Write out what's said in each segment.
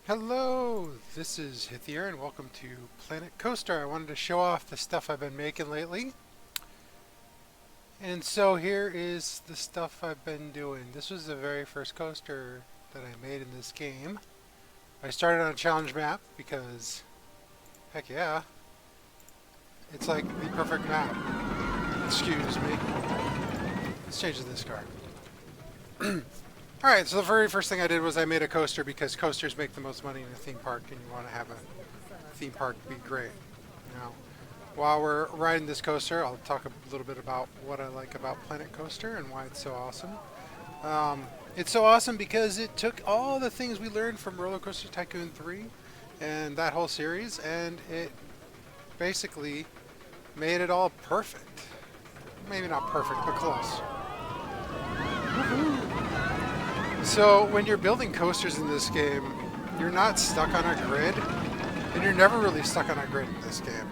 Hello, this is Hithier and welcome to Planet Coaster. I wanted to show off the stuff I've been making lately. And so here is the stuff I've been doing. This was the very first coaster that I made in this game. I started on a challenge map because, heck yeah, it's like the perfect map. Excuse me. Let's change to this car. Alright, so the very first thing I did was I made a coaster because coasters make the most money in a theme park and you want to have a theme park be great. Now, while we're riding this coaster, I'll talk a little bit about what I like about Planet Coaster and why it's so awesome. It's so awesome because it took all the things we learned from Roller Coaster Tycoon 3 and that whole series and it basically made it all perfect. Maybe not perfect, but close. So when you're building coasters in this game, you're not stuck on a grid, and you're never really stuck on a grid in this game.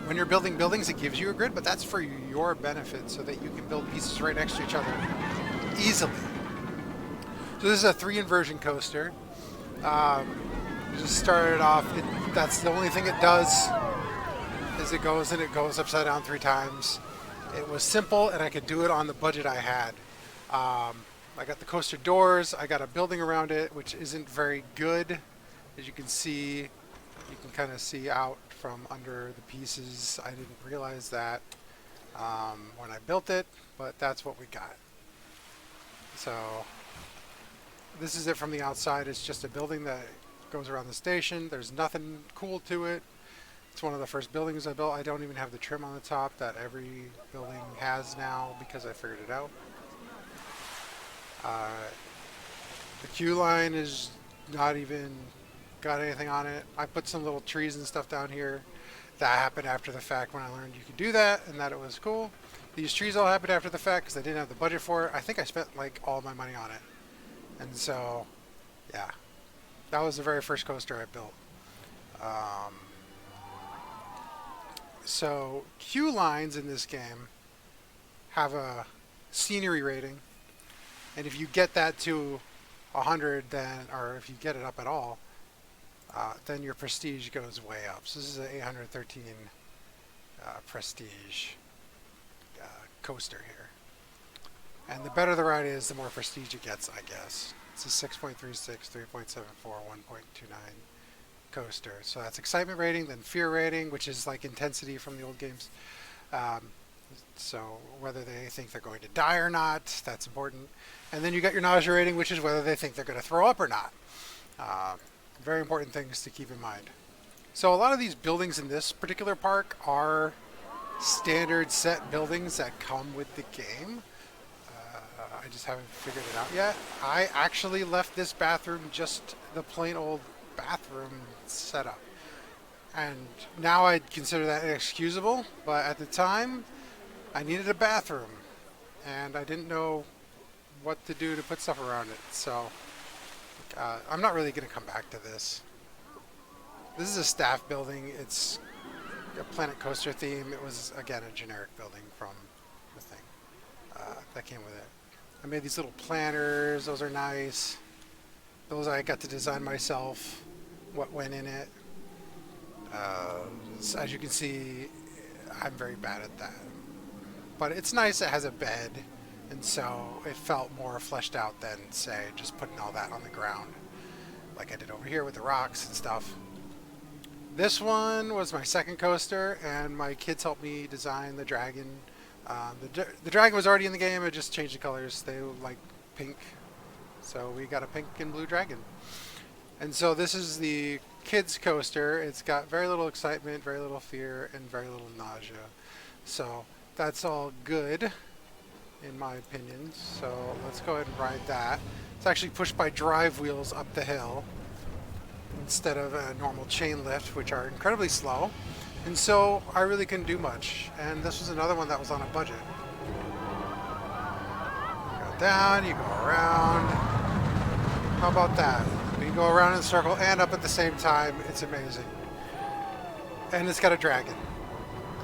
When you're building buildings, it gives you a grid, but that's for your benefit so that you can build pieces right next to each other easily. So this is a 3 inversion coaster. Just started off, that's the only thing it does is it goes upside down 3 times. It was simple, and I could do it on the budget I had. I got the coaster doors, I got a building around it, which isn't very good. As you can see, you can kind of see out from under the pieces. I didn't realize that when I built it, but that's what we got. So this is it from the outside. It's just a building that goes around the station. There's nothing cool to it. It's one of the first buildings I built. I don't even have the trim on the top that every building has now because I figured it out. The queue line is not even got anything on it. I put some little trees and stuff down here. That happened after the fact when I learned you could do that and that it was cool. These trees all happened after the fact because I didn't have the budget for it. I think I spent like all my money on it. And so, yeah. That was the very first coaster I built. So, queue lines in this game have a scenery rating. And if you get that to 100, then, or if you get it up at all, then your prestige goes way up. So this is an 813 prestige coaster here. And the better the ride is, the more prestige it gets, I guess. It's a 6.36, 3.74, 1.29 coaster. So that's excitement rating, then fear rating, which is like intensity from the old games. So whether they think they're going to die or not, that's important. And then you got your nausea rating, which is whether they think they're going to throw up or not. Very important things to keep in mind. So a lot of these buildings in this particular park are standard set buildings that come with the game. I just haven't figured it out yet. I actually left this bathroom just the plain old bathroom setup. And now I'd consider that inexcusable, but at the time, I needed a bathroom, and I didn't know what to do to put stuff around it, so I'm not really going to come back to this. This is a staff building. It's a Planet Coaster theme. It was, again, a generic building from the thing that came with it. I made these little planners. Those are nice. Those I got to design myself, what went in it. As you can see, I'm very bad at that. But it's nice it has a bed, and so it felt more fleshed out than, say, just putting all that on the ground, like I did over here with the rocks and stuff. This one was my second coaster, and my kids helped me design the dragon. The dragon was already in the game, I just changed the colors. They like pink, so we got a pink and blue dragon. And so this is the kids coaster. It's got very little excitement, very little fear, and very little nausea. So that's all good, in my opinion. So let's go ahead and ride that. It's actually pushed by drive wheels up the hill instead of a normal chain lift, which are incredibly slow. And so I really couldn't do much. And this was another one that was on a budget. You go down, you go around. How about that? You go around in a circle and up at the same time. It's amazing. And it's got a dragon.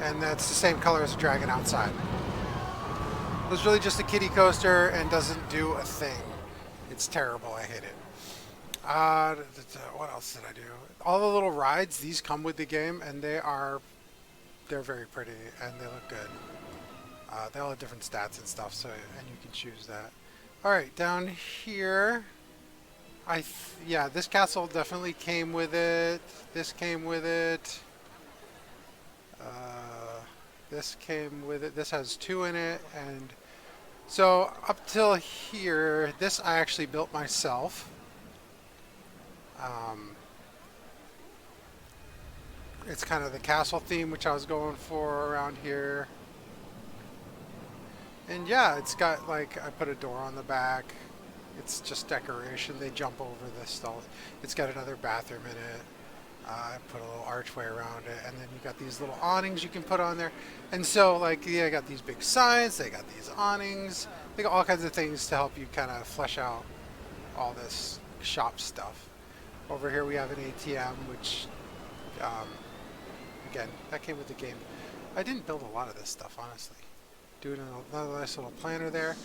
And that's the same color as the dragon outside. It was really just a kiddie coaster and doesn't do a thing. It's terrible. I hate it. What else did I do? All the little rides, these come with the game, and they're very pretty and they look good. They all have different stats and stuff, so and you can choose that. All right, down here, yeah, this castle definitely came with it. This came with it. This came with it. This has two in it, and so up till here, this I actually built myself. Um, it's kind of the castle theme which I was going for around here. And yeah, it's got like, I put a door on the back. It's just decoration. They jump over this stuff. It's got another bathroom in it. I put a little archway around it, and then you got these little awnings you can put on there. And so, like, yeah, I got these big signs. They got these awnings. They got all kinds of things to help you kind of flesh out all this shop stuff. Over here we have an ATM, which, again, that came with the game. I didn't build a lot of this stuff, honestly. Doing another nice little planter there.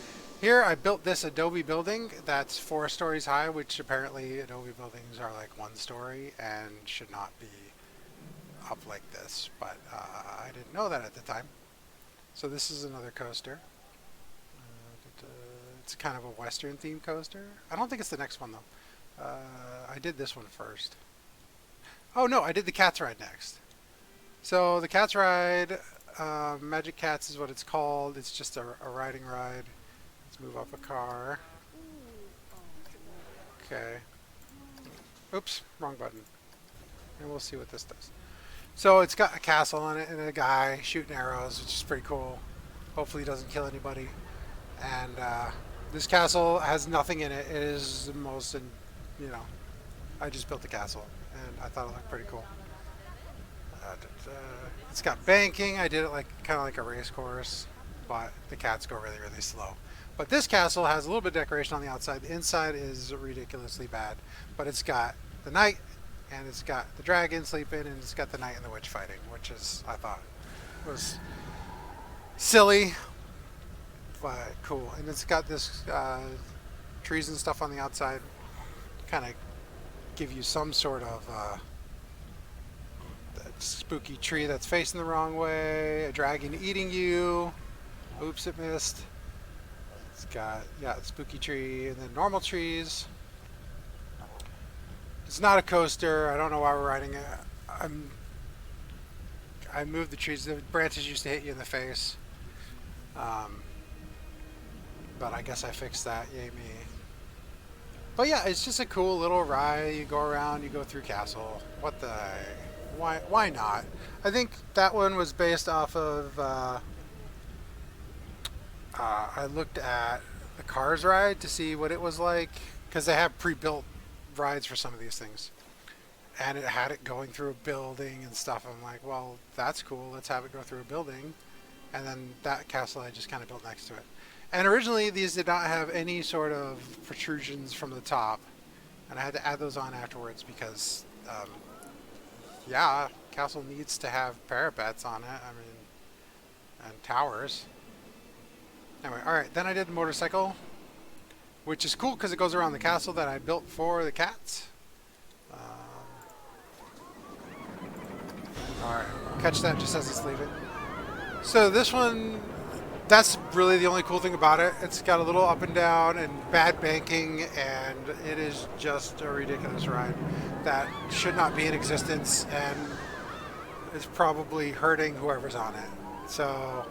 Here I built this Adobe building that's 4 stories high, which apparently Adobe buildings are like 1 story and should not be up like this, but I didn't know that at the time. So this is another coaster. It's kind of a Western themed coaster. I don't think it's the next one though. I did this one first. Oh no, I did the Cats ride next. So the Cats ride, Magic Cats is what it's called. It's just a riding ride. Let's move up a car. Okay. Oops, wrong button. And we'll see what this does. So it's got a castle on it and a guy shooting arrows, which is pretty cool. Hopefully he doesn't kill anybody. And this castle has nothing in it. It is the most, you know, I just built the castle and I thought it looked pretty cool. It's got banking. I did it like kind of like a race course, but the cats go really, really slow. But this castle has a little bit of decoration on the outside. The inside is ridiculously bad, but it's got the knight, and it's got the dragon sleeping, and it's got the knight and the witch fighting, which is, I thought, was silly, but cool. And it's got this trees and stuff on the outside, kind of give you some sort of that spooky tree that's facing the wrong way, a dragon eating you. Oops, it missed. It's got, yeah, spooky tree and then normal trees. It's not a coaster. I don't know why we're riding it. I moved the trees. The branches used to hit you in the face. But I guess I fixed that. Yay me. But yeah, it's just a cool little ride. You go around, you go through castle. What the... Why not? I think that one was based off of... I looked at the Cars ride to see what it was like, because they have pre-built rides for some of these things, and it had it going through a building and stuff. I'm like, well, that's cool, let's have it go through a building. And then that castle I just kind of built next to it. And originally these did not have any sort of protrusions from the top, and I had to add those on afterwards because yeah, castle needs to have parapets on it, I mean, and towers. Anyway, alright, then I did the motorcycle, which is cool because it goes around the castle that I built for the cats. Alright, catch that just as it's leaving. So this one, that's really the only cool thing about it. It's got a little up and down and bad banking, and it is just a ridiculous ride that should not be in existence and is probably hurting whoever's on it. So...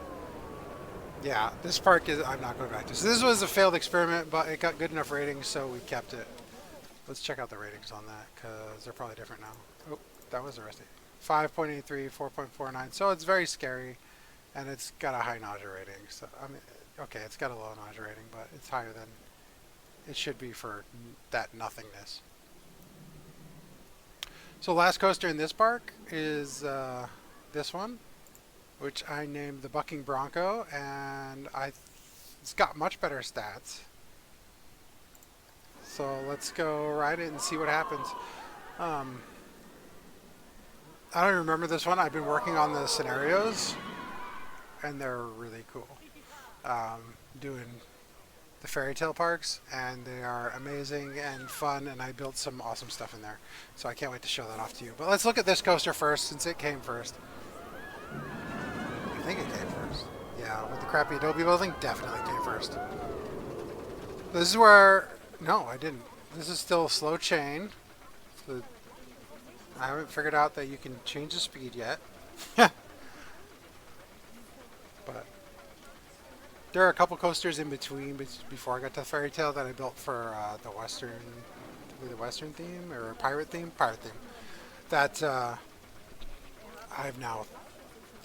yeah, this park is, I'm not going back to. So this was a failed experiment, but it got good enough ratings, so we kept it. Let's check out the ratings on that, because they're probably different now. Oh, that was the rest of it. 5.83, 4.49, so it's very scary, and it's got a high nausea rating. So, I mean, okay, it's got a low nausea rating, but it's higher than it should be for that nothingness. So last coaster in this park is this one, which I named the Bucking Bronco, and it's got much better stats. So let's go ride it and see what happens. I don't remember this one. I've been working on the scenarios, and they're really cool. Doing the fairy tale parks, and they are amazing and fun, and I built some awesome stuff in there. So I can't wait to show that off to you. But let's look at this coaster first, since it came first. I think it came first. Yeah, with the crappy Adobe building, definitely came first. This is where... No, I didn't. This is still slow chain. So I haven't figured out that you can change the speed yet. But there are a couple coasters in between before I got to Fairy Tale that I built for the Western theme or pirate theme, that I've now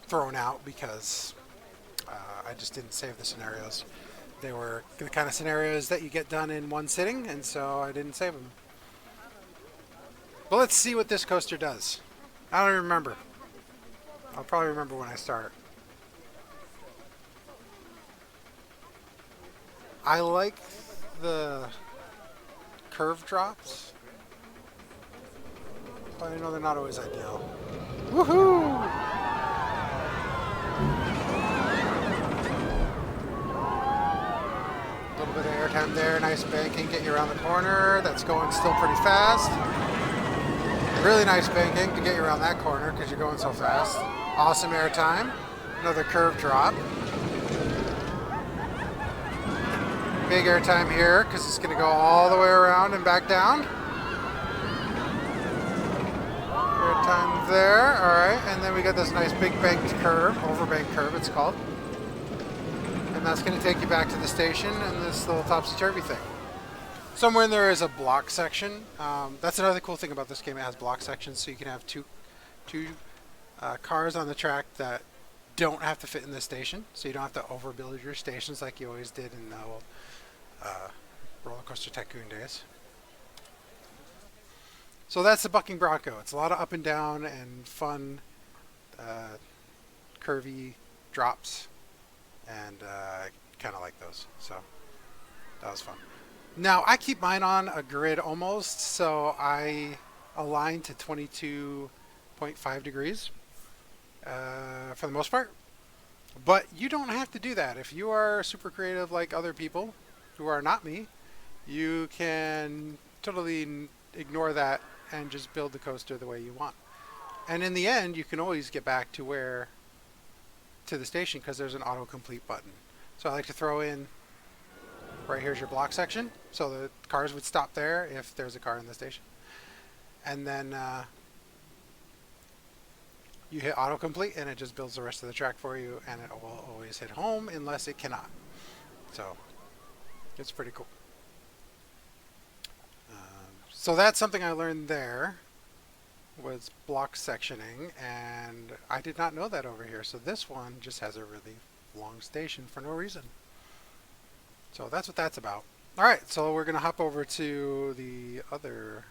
thrown out because I just didn't save the scenarios. They were the kind of scenarios that you get done in one sitting, and so I didn't save them. But let's see what this coaster does. I don't even remember. I'll probably remember when I start. I like the curve drops, but I know they're not always ideal. Woohoo! A little bit of airtime there, nice banking, get you around the corner. That's going still pretty fast. Really nice banking to get you around that corner because you're going so fast. Awesome airtime. Another curve drop. Big airtime here because it's going to go all the way around and back down. Airtime there. Alright, and then we got this nice big banked curve, overbanked curve it's called. And that's going to take you back to the station and this little topsy-turvy thing. Somewhere in there is a block section. That's another cool thing about this game. It has block sections, so you can have two cars on the track that don't have to fit in the station, so you don't have to overbuild your stations like you always did in the old Roller Coaster Tycoon days. So that's the Bucking Bronco. It's a lot of up and down and fun, curvy drops, and I kind of like those. So that was fun. Now I keep mine on a grid almost, so I align to 22.5 degrees for the most part. But you don't have to do that. If you are super creative like other people who are not me, you can totally ignore that and just build the coaster the way you want. And in the end, you can always get back to the station because there's an autocomplete button. So I like to throw in, right here's your block section, so the cars would stop there if there's a car in the station. And then you hit autocomplete and it just builds the rest of the track for you, and it will always hit home unless it cannot. So it's pretty cool. So that's something I learned there, was block sectioning, and I did not know that over here. So this one just has a really long station for no reason. So that's what that's about. All right, so we're gonna hop over to the other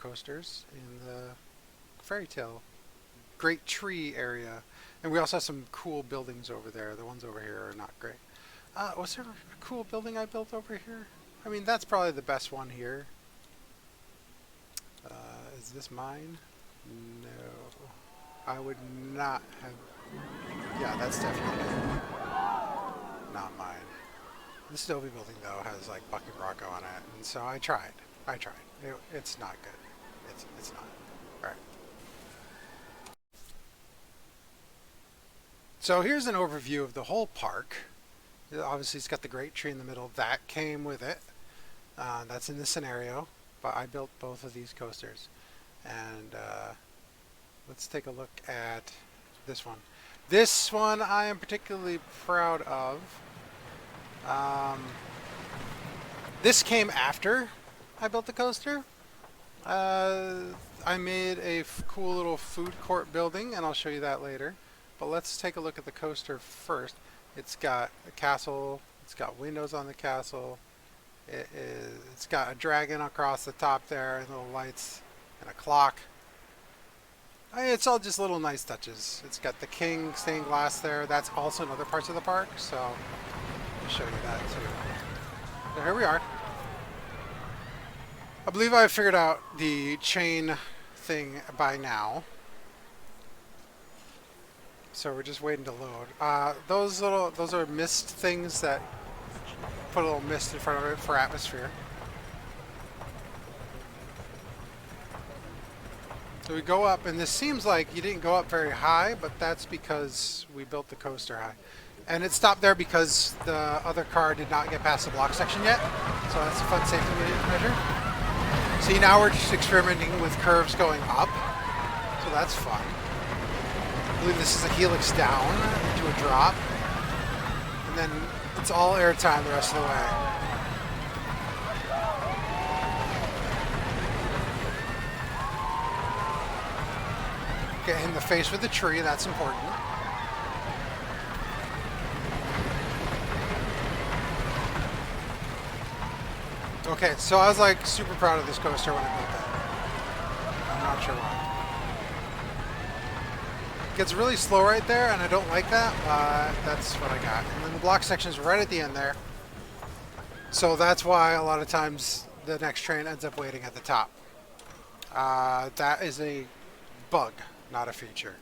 coasters in the Fairy Tale Great Tree area, and we also have some cool buildings over there. The ones over here are not great. Was there a cool building I built over here? I mean, that's probably the best one here. Is this mine? No. I would not have... Yeah, that's definitely not mine. This Adobe building, though, has, like, Bucking Bronco on it, and so I tried. It's not good. It's not. All right. So here's an overview of the whole park. Obviously, it's got the Great Tree in the middle. That came with it. That's in the scenario, but I built both of these coasters. And let's take a look at this one. This one I am particularly proud of. This came after I built the coaster. I made a cool little food court building, and I'll show you that later. But let's take a look at the coaster first. It's got a castle. It's got windows on the castle. It's got a dragon across the top there, and little lights, and a clock. It's all just little nice touches. It's got the king stained glass there. That's also in other parts of the park, so I'll show you that too. So here we are. I believe I've figured out the chain thing by now. So we're just waiting to load. Those are mist things that put a little mist in front of it for atmosphere. So we go up, and this seems like you didn't go up very high, but that's because we built the coaster high. And it stopped there because the other car did not get past the block section yet. So that's a fun safety measure. See, now we're just experimenting with curves going up. So that's fun. I believe this is a helix down into a drop. And then it's all airtime the rest of the way. Get in the face with the tree, that's important. Okay, so I was like super proud of this coaster when I built that. I'm not sure why. It gets really slow right there, and I don't like that, but that's what I got. And then the block section is right at the end there. So that's why a lot of times the next train ends up waiting at the top. That is a bug, not a feature.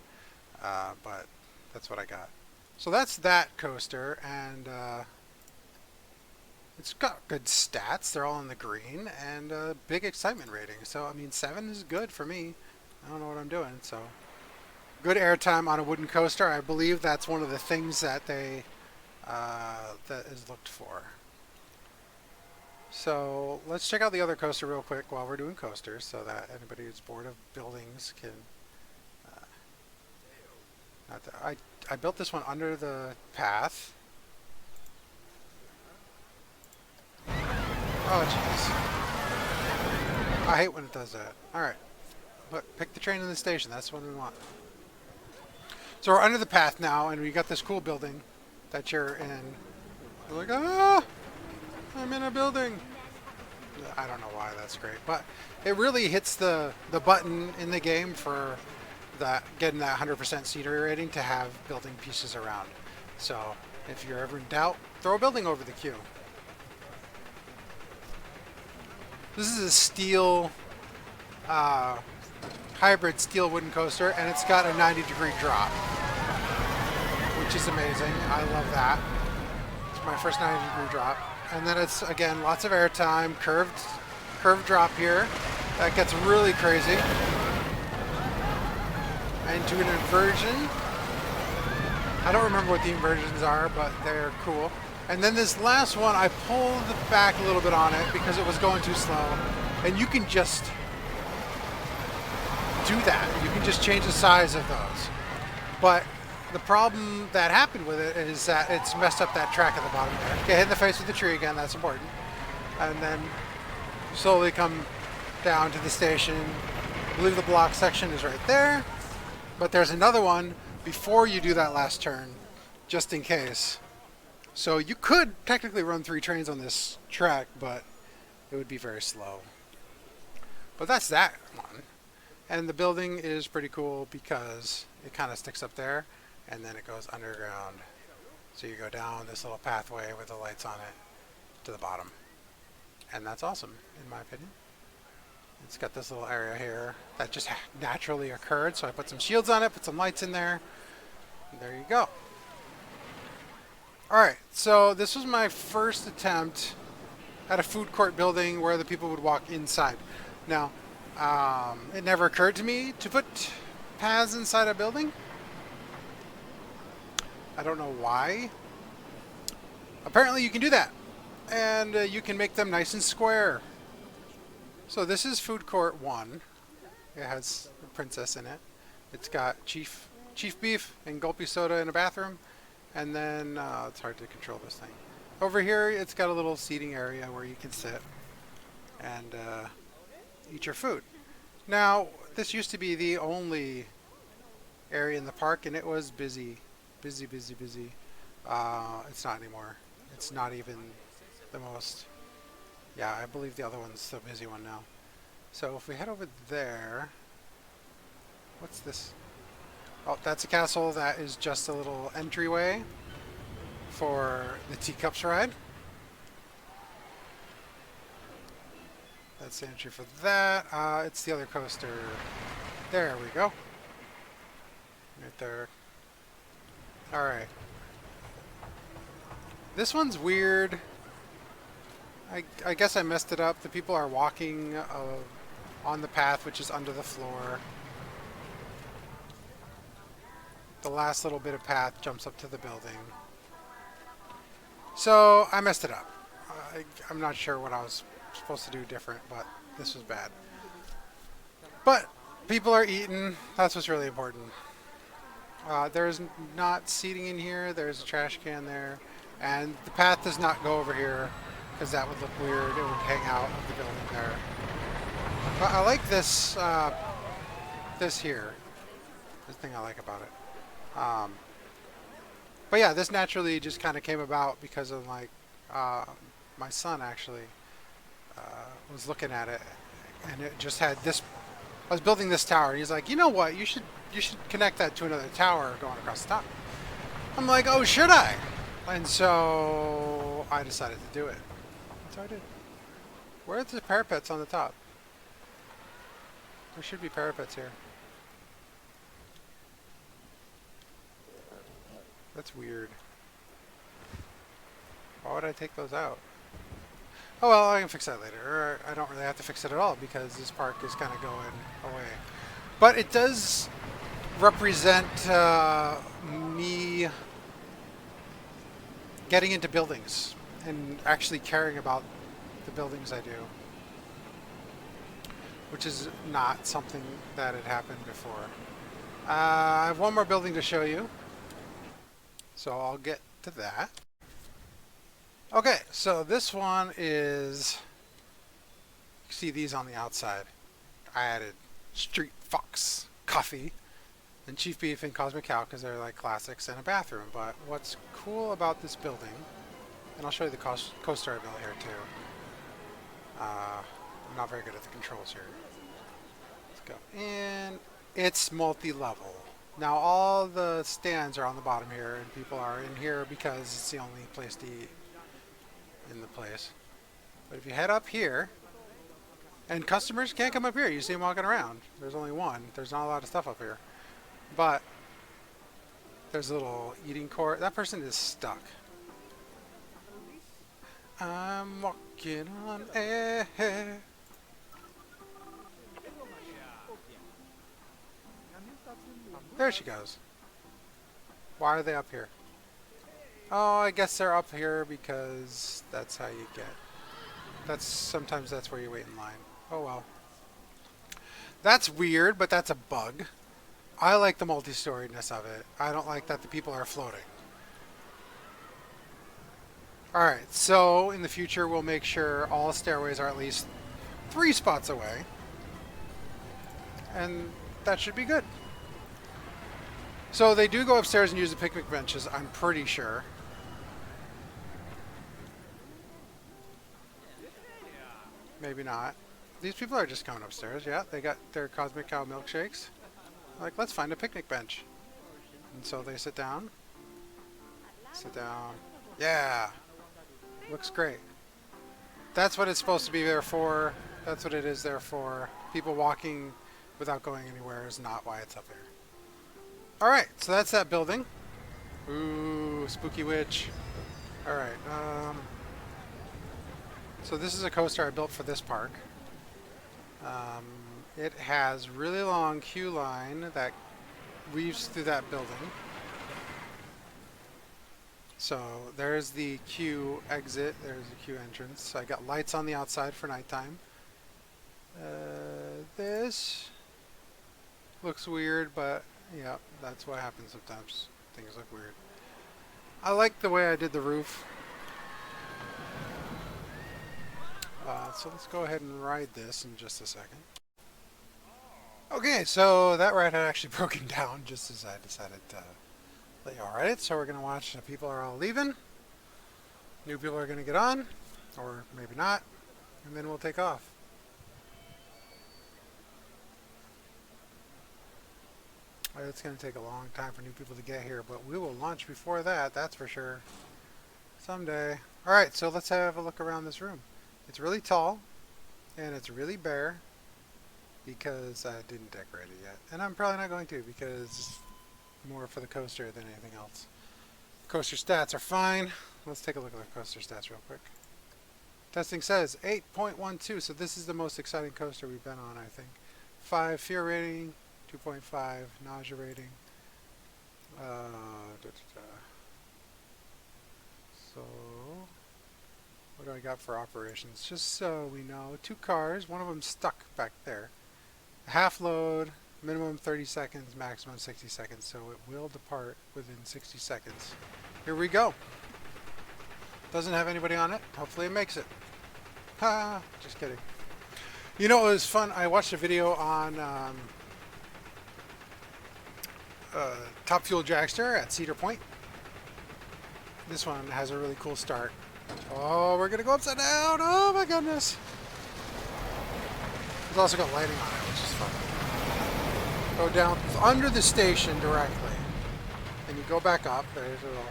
But that's what I got. So that's that coaster, and it's got good stats. They're all in the green, and a big excitement rating. So, I mean, 7 is good for me. I don't know what I'm doing, so. Good airtime on a wooden coaster. I believe that's one of the things that they, that is looked for. So, let's check out the other coaster real quick while we're doing coasters, so that anybody who's bored of buildings can, I built this one under the path. Oh, jeez. I hate when it does that. Alright. But pick the train in the station. That's what we want. So we're under the path now, and we got this cool building that you're in. You're like, ah! I'm in a building! I don't know why that's great. But it really hits the button in the game for that getting that 100% scenery rating to have building pieces around. So if you're ever in doubt, throw a building over the queue. This is a steel, hybrid steel wooden coaster, and it's got a 90-degree drop, which is amazing. I love that. It's my first 90-degree drop. And then it's, again, lots of airtime, curved drop here. That gets really crazy. And do an inversion. I don't remember what the inversions are, but they're cool. And then this last one, I pulled back a little bit on it because it was going too slow. And you can just do that. You can just change the size of those. But the problem that happened with it is that it's messed up that track at the bottom there. Get hit in the face with the tree again, that's important. And then slowly come down to the station. I believe the block section is right there. But there's another one before you do that last turn, just in case. So you could technically run 3 trains on this track, but it would be very slow. But that's that one. And the building is pretty cool because it kind of sticks up there, and then it goes underground. So you go down this little pathway with the lights on it to the bottom. And that's awesome, in my opinion. It's got this little area here that just naturally occurred, so I put some shields on it, put some lights in there, and there you go. Alright, so this was my first attempt at a food court building where the people would walk inside. Now, it never occurred to me to put paths inside a building. I don't know why. Apparently you can do that. And you can make them nice and square. So this is Food Court 1. It has a princess in it. It's got chief beef and gulpy soda in a bathroom. And then, it's hard to control this thing. Over here, it's got a little seating area where you can sit and eat your food. Now, this used to be the only area in the park, and it was busy. Busy. It's not anymore. It's not even the most... Yeah, I believe the other one's the busy one now. So if we head over there... What's this? Oh, that's a castle that is just a little entryway for the teacups ride. That's the entry for that. It's the other coaster. There we go. Right there. Alright. This one's weird. I guess I messed it up. The people are walking on the path, which is under the floor. The last little bit of path jumps up to the building. So I messed it up. I'm not sure what I was supposed to do different, but this was bad. But people are eating. That's what's really important. There's not seating in here. There's a trash can there. And the path does not go over here because that would look weird. It would hang out of the building there. But I like this, this here. This thing I like about it. But yeah, this naturally just kind of came about because of like my son actually was looking at it, and it just had this. I was building this tower, and he's like, you know what? You should connect that to another tower going across the top. I'm like, oh, should I? And so I decided to do it. So I did. Where are the parapets on the top? There should be parapets here. That's weird. Why would I take those out? Oh well, I can fix that later. Or I don't really have to fix it at all because this park is kind of going away. But it does represent me getting into buildings and actually caring about the buildings I do, which is not something that had happened before. I have one more building to show you, so I'll get to that. Okay, so this one is, you see these on the outside. I added Street Fox Coffee and Chief Beef and Cosmic Cow because they're like classics, and a bathroom. But what's cool about this building, and I'll show you the coaster I built here too. I'm not very good at the controls here. Let's go. And it's multi-level. Now all the stands are on the bottom here, and people are in here because it's the only place to eat in the place. But if you head up here, and customers can't come up here, you see them walking around. There's only one. There's not a lot of stuff up here. But there's a little eating court. That person is stuck. I'm walking on air. There she goes. Why are they up here? Oh, I guess they're up here because that's how you get. Sometimes that's where you wait in line. Oh well. That's weird, but that's a bug. I like the multi-storyness of it. I don't like that the people are floating. Alright, so in the future we'll make sure all stairways are at least 3 spots away. And that should be good. So they do go upstairs and use the picnic benches, I'm pretty sure. Maybe not. These people are just coming upstairs. Yeah, they got their Cosmic Cow milkshakes. Like, let's find a picnic bench. And so they sit down. Sit down. Yeah. Looks great. That's what it's supposed to be there for. That's what it is there for. People walking without going anywhere is not why it's up here. Alright, so that's that building. Ooh, spooky witch. Alright, so this is a coaster I built for this park. It has really long queue line that weaves through that building. So there's the queue exit, there's the queue entrance. I got lights on the outside for nighttime. This looks weird, but yeah, that's what happens sometimes. Things look weird. I like the way I did the roof. So let's go ahead and ride this in just a second. Okay, so that ride had actually broken down just as I decided to let y'all ride it. So we're going to watch the people are all leaving. New people are going to get on, or maybe not, and then we'll take off. It's going to take a long time for new people to get here, but we will launch before that, that's for sure. Someday. Alright, so let's have a look around this room. It's really tall, and it's really bare, because I didn't decorate it yet. And I'm probably not going to, because it's more for the coaster than anything else. Coaster stats are fine. Let's take a look at the coaster stats real quick. Testing says 8.12, so this is the most exciting coaster we've been on, I think. 5 fear rating, 2.5 nausea rating. So, what do I got for operations? Just so we know, 2 cars, one of them stuck back there. Half load, minimum 30 seconds, maximum 60 seconds, so it will depart within 60 seconds. Here we go. Doesn't have anybody on it. Hopefully it makes it. Ha! Just kidding. You know, it was fun. I watched a video on Top Fuel Dragster at Cedar Point. This one has a really cool start. Oh, we're going to go upside down. Oh my goodness. It's also got lighting on it, which is fun. Go down under the station directly. And you go back up. There's a little,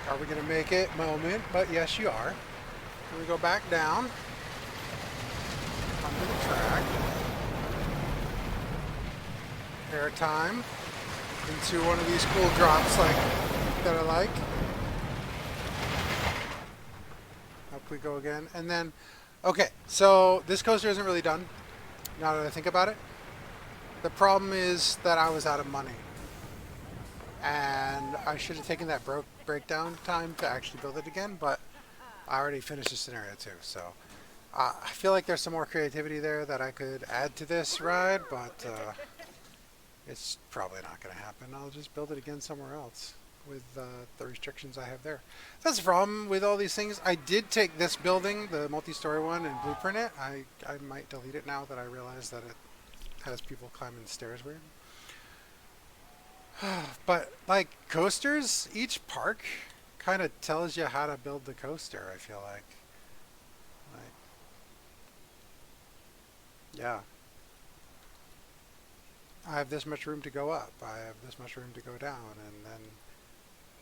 are we going to make it moment? But yes, you are. And we go back down under the track. Airtime into one of these cool drops like that I like. Up we go again. And then, okay, so this coaster isn't really done, now that I think about it. The problem is that I was out of money. And I should have taken that breakdown time to actually build it again, but I already finished the scenario too, so I feel like there's some more creativity there that I could add to this ride, but it's probably not going to happen. I'll just build it again somewhere else with the restrictions I have there. That's the problem with all these things. I did take this building, the multi-story one, and blueprint it. I might delete it now that I realize that it has people climbing the stairs weird. But like coasters, each park kind of tells you how to build the coaster, I feel like. Yeah. I have this much room to go up. I have this much room to go down, and then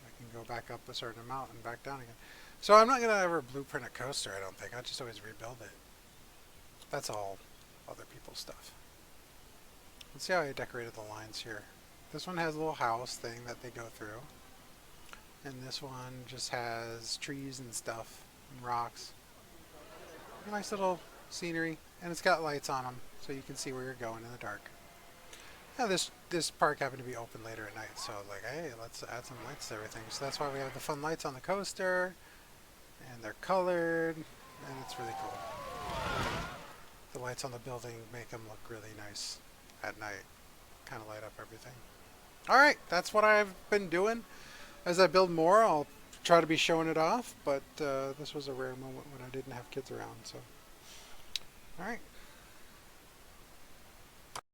I can go back up a certain amount and back down again. So I'm not going to ever blueprint a coaster, I don't think. I just always rebuild it. That's all other people's stuff. Let's see how I decorated the lines here. This one has a little house thing that they go through. And this one just has trees and stuff and rocks. Nice little scenery. And it's got lights on them so you can see where you're going in the dark. Yeah, this park happened to be open later at night, so like, hey, let's add some lights to everything. So that's why we have the fun lights on the coaster. And they're colored. And it's really cool. The lights on the building make them look really nice at night. Kind of light up everything. Alright, that's what I've been doing. As I build more, I'll try to be showing it off, but this was a rare moment when I didn't have kids around, so. Alright.